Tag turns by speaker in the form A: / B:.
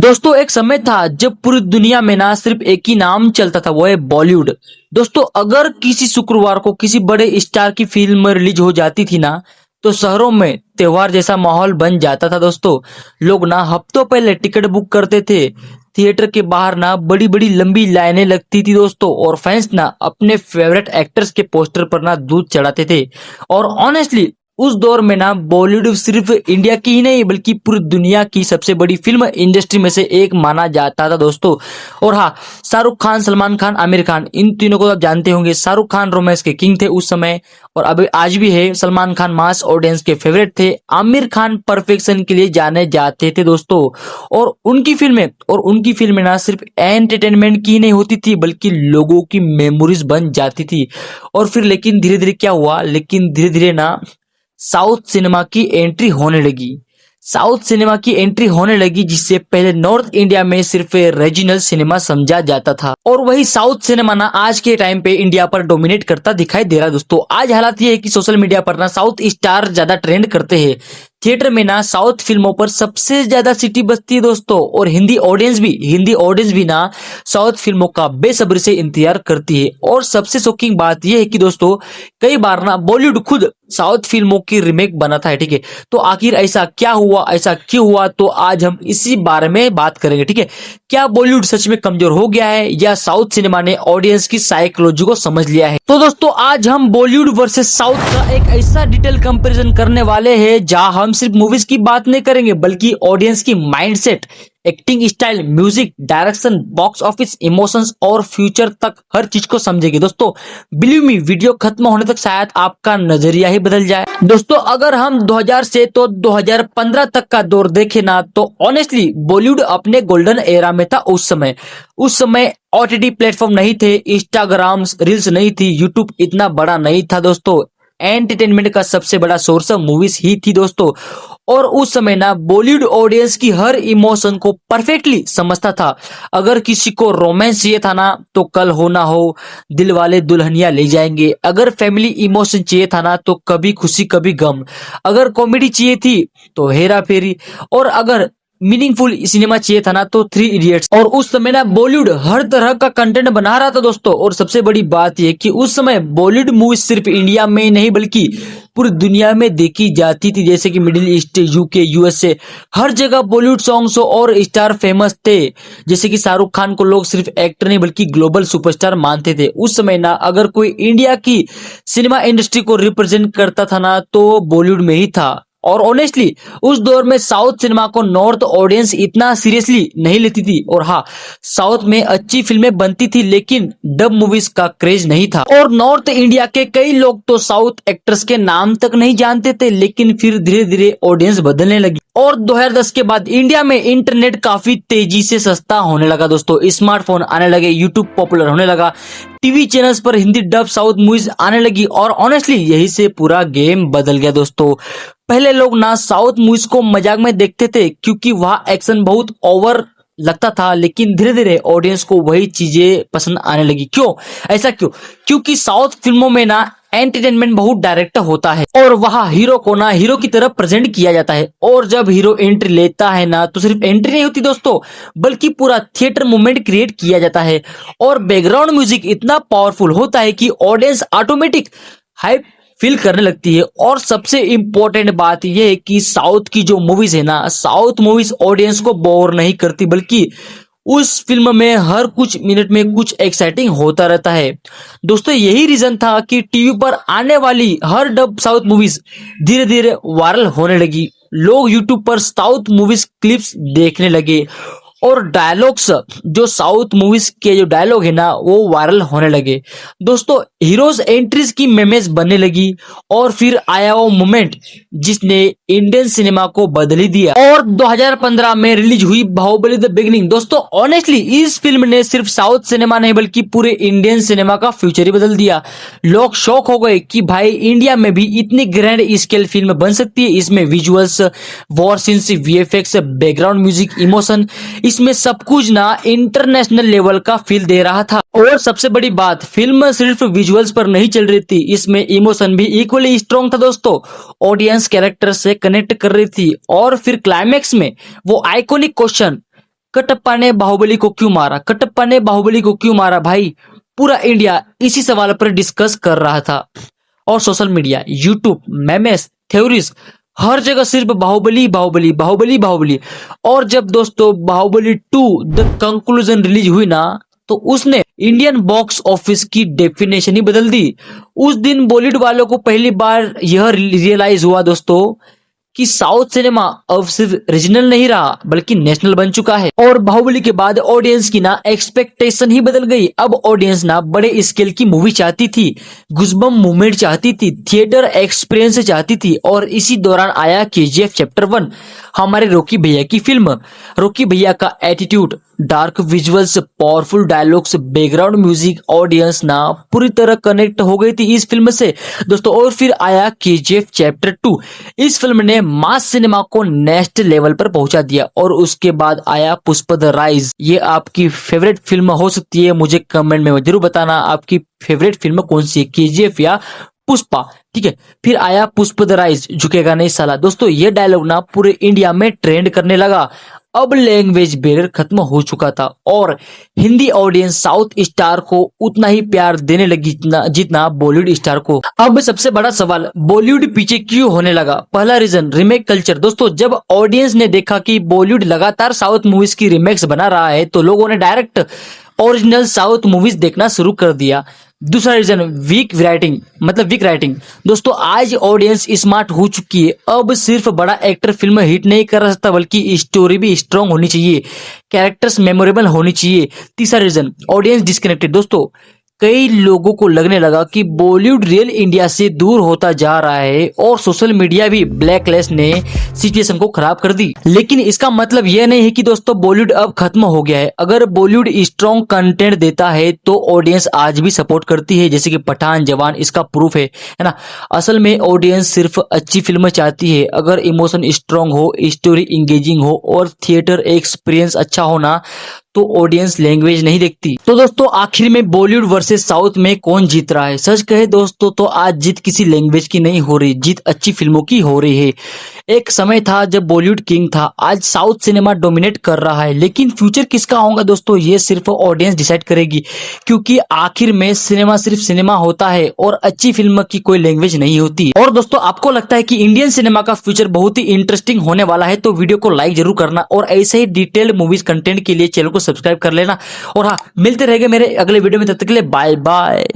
A: दोस्तों एक समय था जब पूरी दुनिया में ना सिर्फ एक ही नाम चलता था, वो है बॉलीवुड। दोस्तों अगर किसी शुक्रवार को किसी बड़े स्टार की फिल्म रिलीज हो जाती थी ना, तो शहरों में त्योहार जैसा माहौल बन जाता था। दोस्तों लोग ना हफ्तों पहले टिकट बुक करते थे। थिएटर के बाहर ना बड़ी बड़ी लंबी लाइनें लगती थी दोस्तों, और फैंस ना अपने फेवरेट एक्टर्स के पोस्टर पर ना दूध चढ़ाते थे। और ऑनेस्टली उस दौर में ना बॉलीवुड सिर्फ इंडिया की ही नहीं बल्कि पूरी दुनिया की सबसे बड़ी फिल्म इंडस्ट्री में से एक माना जाता था दोस्तों। और हाँ, शाहरुख खान, सलमान खान, आमिर खान, इन तीनों को आप जानते होंगे। शाहरुख खान रोमांस के किंग थे उस समय, और अभी आज भी है। सलमान खान मास ऑडियंस के फेवरेट थे। आमिर खान परफेक्शन के लिए जाने जाते थे दोस्तों। और उनकी फिल्में ना सिर्फ एंटरटेनमेंट की ही नहीं होती थी बल्कि लोगों की मेमोरीज बन जाती थी। और फिर लेकिन धीरे धीरे क्या हुआ, लेकिन धीरे धीरे ना साउथ सिनेमा की एंट्री होने लगी। साउथ सिनेमा की एंट्री होने लगी जिससे पहले नॉर्थ इंडिया में सिर्फ रीजनल सिनेमा समझा जाता था, और वही साउथ सिनेमा ना आज के टाइम पे इंडिया पर डोमिनेट करता दिखाई दे रहा है दोस्तों। आज हालात ये है कि सोशल मीडिया पर ना साउथ स्टार ज्यादा ट्रेंड करते हैं। थिएटर में ना साउथ फिल्मों पर सबसे ज्यादा सीटी बजती है दोस्तों, और हिंदी ऑडियंस भी ना साउथ फिल्मों का बेसब्री से इंतजार करती है। और सबसे शॉकिंग बात यह है कि दोस्तों कई बार ना बॉलीवुड खुद साउथ फिल्मों की रीमेक बनाता है। ठीक है, तो आखिर ऐसा क्या हुआ, ऐसा क्यों हुआ, तो आज हम इसी बारे में बात करेंगे। ठीक है, क्या बॉलीवुड सच में कमजोर हो गया है या साउथ सिनेमा ने ऑडियंस की साइकोलॉजी को समझ लिया है? तो दोस्तों आज हम बॉलीवुड वर्सेस साउथ का एक ऐसा डिटेल कंपैरिजन करने वाले हैं जहां हम सिर्फ मूवीज की बात नहीं करेंगे बल्कि ऑडियंस की mindset, acting style, music, direction, box office, emotions और फ्यूचर तक हर चीज को समझेंगे दोस्तों। बिलीव मी, वीडियो खत्म होने तक शायद आपका नजरिया ही बदल जाए। दोस्तों अगर हम 2000 से तो 2015 तक का दौर देखें ना, तो ऑनेस्टली बॉलीवुड अपने गोल्डन एरा में था। उस समय ओटीटी प्लेटफॉर्म नहीं थे, इंस्टाग्राम रील्स नहीं थी, यूट्यूब इतना बड़ा नहीं था दोस्तों। एंटरटेनमेंट का सबसे बड़ा सोर्स मूवीज ही थी दोस्तों। और उस समय ना बॉलीवुड ऑडियंस की हर इमोशन को परफेक्टली समझता था। अगर किसी को रोमांस चाहिए था ना, तो कल हो ना हो, दिल वाले दुल्हनिया ले जाएंगे। अगर फैमिली इमोशन चाहिए था ना, तो कभी खुशी कभी गम। अगर कॉमेडी चाहिए थी तो हेरा फेरी। और अगर मीनिंगफुल सिनेमा चाहिए था ना, तो थ्री इडियट्स। और उस समय ना बॉलीवुड हर तरह का कंटेंट बना रहा था दोस्तों। और सबसे बड़ी बात यह कि उस समय बॉलीवुड मूवी सिर्फ इंडिया में नहीं बल्कि पूरी दुनिया में देखी जाती थी, जैसे कि मिडिल ईस्ट, यूके, यूएसए, हर जगह बॉलीवुड सॉन्ग्स और स्टार फेमस थे। जैसे कि शाहरुख खान को लोग सिर्फ एक्टर नहीं बल्कि ग्लोबल सुपरस्टार मानते थे। उस समय ना अगर कोई इंडिया की सिनेमा इंडस्ट्री को रिप्रेजेंट करता था ना, तो बॉलीवुड में ही था। और ऑनेस्टली उस दौर में साउथ सिनेमा को नॉर्थ ऑडियंस इतना सीरियसली नहीं लेती थी। और हाँ, साउथ में अच्छी फिल्में बनती थी लेकिन डब मूवीज का क्रेज नहीं था। और नॉर्थ इंडिया के कई लोग तो साउथ एक्टर्स के नाम तक नहीं जानते थे, लेकिन फिर धीरे धीरे ऑडियंस बदलने लगी। और 2010 के बाद इंडिया में इंटरनेट काफी तेजी से सस्ता होने लगा दोस्तों। स्मार्टफोन आने लगे, यूट्यूब पॉपुलर होने लगा, टीवी चैनल्स पर हिंदी डब साउथ मूवीज आने लगी। और ऑनेस्टली यही से पूरा गेम बदल गया दोस्तों। पहले लोग ना साउथ मूवीज को मजाक में देखते थे क्योंकि वहाँ एक्शन बहुत ओवर लगता था, लेकिन धीरे धीरे ऑडियंस को वही चीजें पसंद आने लगी। ऐसा क्यों? क्योंकि साउथ फिल्मों में ना एंटरटेनमेंट बहुत डायरेक्ट होता है, और वहाँ हीरो को ना हीरो की तरह प्रेजेंट किया जाता है। और जब हीरो एंट्री लेता है ना, तो सिर्फ एंट्री नहीं होती दोस्तों बल्कि पूरा थिएटर मूवमेंट क्रिएट किया जाता है। और बैकग्राउंड म्यूजिक इतना पावरफुल होता है कि ऑडियंस ऑटोमेटिक हाइप फील करने लगती है। और सबसे इंपॉर्टेंट बात यह है कि साउथ की जो मूवीज है ना, साउथ मूवीज ऑडियंस को बोर नहीं करती बल्कि उस फिल्म में हर कुछ मिनट में कुछ एक्साइटिंग होता रहता है दोस्तों। यही रीजन था कि टीवी पर आने वाली हर डब साउथ मूवीज धीरे धीरे वायरल होने लगी। लोग यूट्यूब पर साउथ मूवीज क्लिप्स देखने लगे, और डायलॉग्स, जो साउथ मूवीज के जो डायलॉग है ना, वो वायरल होने लगे दोस्तों। हीरोज एंट्रीज की मेमेज बनने लगी, और फिर आया वो मोमेंट जिसने इंडियन सिनेमा को बदल ही दिया। और 2015 में रिलीज हुई बाहुबली द बिगिनिंग दोस्तों। ऑनेस्टली इस फिल्म ने सिर्फ साउथ सिनेमा नहीं बल्कि पूरे इंडियन सिनेमा का फ्यूचर ही बदल दिया। लोग शॉक हो गए कि भाई इंडिया में भी इतनी ग्रैंड स्केल फिल्म बन सकती है। इसमें visuals, war scenes, VFX, background music, emotion, इसमें सब कुछ ना इंटरनेशनल लेवल का फील दे रहा था। और सबसे बड़ी बात, फिल्म सिर्फ विजुअल्स पर नहीं चल रही थी, इसमें इमोशन भी इक्वली स्ट्रॉन्ग था दोस्तों। ऑडियंस कैरेक्टर से कनेक्ट कर रही थी। और फिर क्लाइमेक्स में वो आइकॉनिक क्वेश्चन, कटप्पा ने बाहुबली को क्यों मारा, कटप्पा ने बाहुबली को क्यों मारा भाई, पूरा इंडिया इसी सवाल पर डिस्कस कर रहा था। और social media, YouTube, memes, theories, हर जगह सिर्फ बाहुबली बाहुबली बाहुबली बाहुबली। और जब दोस्तों बाहुबली 2 द कंक्लूजन रिलीज हुई ना, तो उसने इंडियन बॉक्स ऑफिस की डेफिनेशन ही बदल दी। उस दिन बॉलीवुड वालों को पहली बार यह रियलाइज हुआ दोस्तों कि साउथ सिनेमा अब सिर्फ रीजनल नहीं रहा बल्कि नेशनल बन चुका है। और बाहुबली के बाद ऑडियंस की ना एक्सपेक्टेशन ही बदल गई। अब ऑडियंस ना बड़े स्केल की मूवी चाहती थी, गुजबम मूवमेंट चाहती थी, थिएटर एक्सपीरियंस चाहती थी। और इसी दौरान आया केजीएफ चैप्टर 1, हमारे रॉकी भैया की फिल्म। रॉकी भैया का attitude, dark visuals, powerful dialogues, background music, audience ना पूरी तरह कनेक्ट हो गई थी इस फिल्म से दोस्तों। और फिर आया केजीएफ चैप्टर 2। इस फिल्म ने मास सिनेमा को नेक्स्ट लेवल पर पहुंचा दिया। और उसके बाद आया पुष्पा द राइज। ये आपकी फेवरेट फिल्म हो सकती है, मुझे कमेंट में जरूर बताना आपकी फेवरेट फिल्म कौन सी है, केजीएफ या पुष्पा, ठीक है। फिर आया पुष्पा द राइज, झुकेगा नहीं साला। दोस्तों ये डायलॉग ना पूरे इंडिया में ट्रेंड करने लगा। अब लैंग्वेज बैरियर खत्म हो चुका था और हिंदी ऑडियंस साउथ स्टार को उतना ही प्यार देने लगी जितना बॉलीवुड स्टार को। अब सबसे बड़ा सवाल, बॉलीवुड पीछे क्यों होने लगा? पहला रीजन, रीमेक कल्चर। दोस्तों जब ऑडियंस ने देखा कि बॉलीवुड लगातार साउथ मूवीज की रीमेक्स बना रहा है तो लोगों ने डायरेक्ट ओरिजिनल साउथ मूवीज देखना शुरू कर दिया। दूसरा रीजन, वीक राइटिंग। दोस्तों आज ऑडियंस स्मार्ट हो चुकी है। अब सिर्फ बड़ा एक्टर फिल्म हिट नहीं कर सकता बल्कि स्टोरी भी स्ट्रांग होनी चाहिए, कैरेक्टर्स मेमोरेबल होनी चाहिए। तीसरा रीजन, ऑडियंस डिस्कनेक्टेड। दोस्तों कई लोगों को लगने लगा कि बॉलीवुड रियल इंडिया से दूर होता जा रहा है और सोशल मीडिया भी ब्लैकलिस्ट ने सिचुएशन को खराब कर दी। लेकिन इसका मतलब यह नहीं है कि दोस्तों बॉलीवुड अब खत्म हो गया है। अगर बॉलीवुड स्ट्रॉन्ग कंटेंट देता है तो ऑडियंस आज भी सपोर्ट करती है, जैसे कि पठान, जवान इसका प्रूफ है ना। असल में ऑडियंस सिर्फ अच्छी फिल्म चाहती है। अगर इमोशन स्ट्रॉन्ग हो, स्टोरी इंगेजिंग हो और थिएटर एक्सपीरियंस अच्छा हो ना, तो ऑडियंस लैंग्वेज नहीं देखती। तो दोस्तों आखिर में बॉलीवुड वर्सेस साउथ में कौन जीत रहा है? सच कहे दोस्तों तो आज जीत किसी लैंग्वेज की नहीं हो रही, जीत अच्छी फिल्मों की हो रही है। एक समय था जब बॉलीवुड किंग था, आज साउथ सिनेमा डोमिनेट कर रहा है। लेकिन फ्यूचर किसका होगा दोस्तों, ये सिर्फ ऑडियंस डिसाइड करेगी, क्योंकि आखिर में सिनेमा सिर्फ सिनेमा होता है और अच्छी फिल्म की कोई लैंग्वेज नहीं होती। और दोस्तों आपको लगता है कि इंडियन सिनेमा का फ्यूचर बहुत ही इंटरेस्टिंग होने वाला है तो वीडियो को लाइक जरूर करना और ऐसे ही डिटेल्ड मूवीज कंटेंट के लिए चैनल को सब्सक्राइब कर लेना। और हाँ, मिलते रहेंगे मेरे अगले वीडियो में, तब तक के लिए बाय बाय।